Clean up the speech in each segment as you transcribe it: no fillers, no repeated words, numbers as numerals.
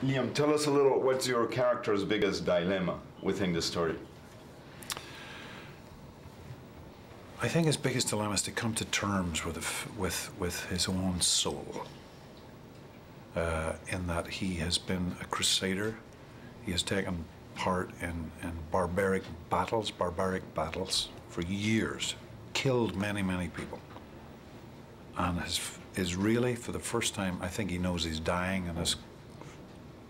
Liam, tell us a little, what's your character's biggest dilemma within the story? I think his biggest dilemma is to come to terms with his own soul. In that he has been a crusader. He has taken part in barbaric battles for years, killed many people, and is really, for the first time, I think he knows he's dying and is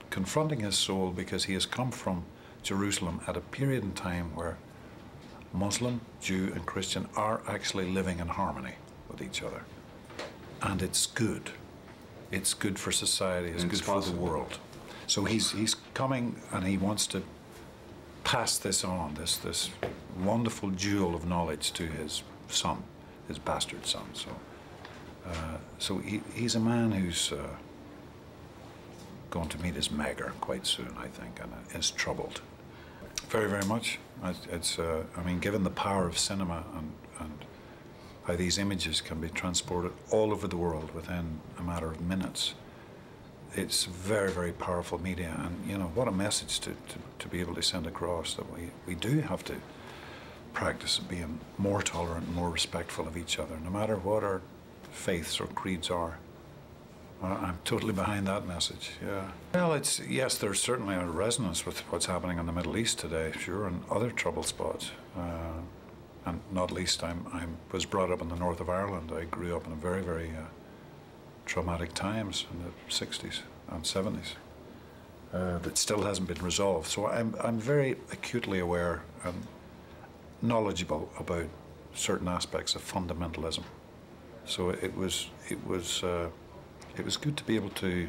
confronting his soul, because he has come from Jerusalem at a period in time where Muslim, Jew and Christian are actually living in harmony with each other. And it's good. It's good for society, it's good for the world. So he's coming and he wants to pass this on, this wonderful jewel of knowledge to his son, his bastard son. So he's a man who's going to meet his maker quite soon, I think, and is troubled. Very much. It's I mean, given the power of cinema and how these images can be transported all over the world within a matter of minutes, it's very powerful media. And you know, what a message to be able to send across, that we do have to practice being more tolerant and more respectful of each other, no matter what our faiths or creeds are. I'm totally behind that message, yeah. Well, yes, there's certainly a resonance with what's happening in the Middle East today, sure, and other troubled spots. And not least, I was brought up in the north of Ireland. I grew up in a very traumatic times in the 60s and 70s that still hasn't been resolved. So I'm very acutely aware and knowledgeable about certain aspects of fundamentalism. So it was good to be able to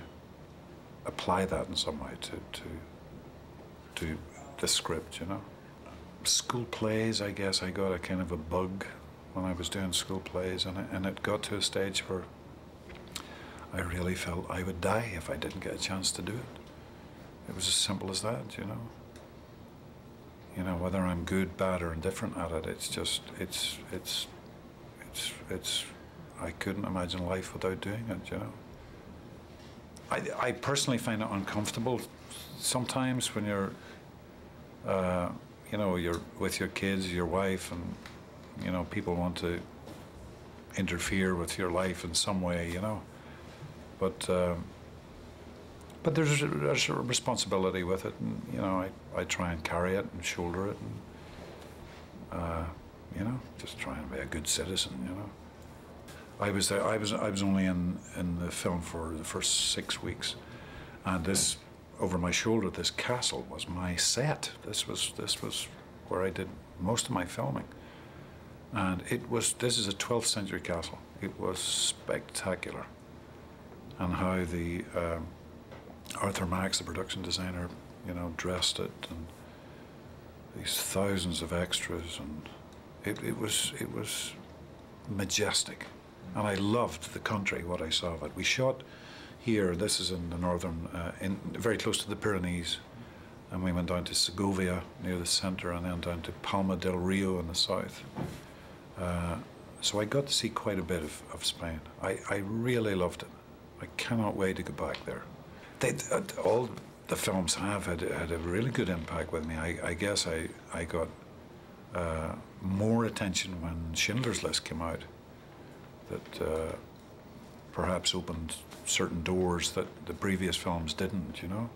apply that in some way to the script, you know. School plays, I guess I got a kind of a bug when I was doing school plays, and it got to a stage where I really felt I would die if I didn't get a chance to do it. It was as simple as that, you know. You know, whether I'm good, bad, or indifferent at it, it's just, I couldn't imagine life without doing it, you know. I personally find it uncomfortable sometimes when you're, you know, you're with your kids, your wife, and, you know, people want to interfere with your life in some way, you know. But there's a responsibility with it, and, you know, I try and carry it and shoulder it, and, you know, just try and be a good citizen, you know. I was only in the film for the first 6 weeks, and this, over my shoulder, this castle was my set. This was where I did most of my filming, and this is a 12th century castle. It was spectacular, and how the Arthur Max, the production designer, you know, dressed it, and these thousands of extras, and it was majestic. And I loved the country, what I saw of it. We shot here, this is in the northern, very close to the Pyrenees, and we went down to Segovia near the center, and then down to Palma del Rio in the south. So I got to see quite a bit of Spain. I really loved it. I cannot wait to go back there. All the films have had a really good impact with me. I guess I got more attention when Schindler's List came out, that perhaps opened certain doors that the previous films didn't, you know.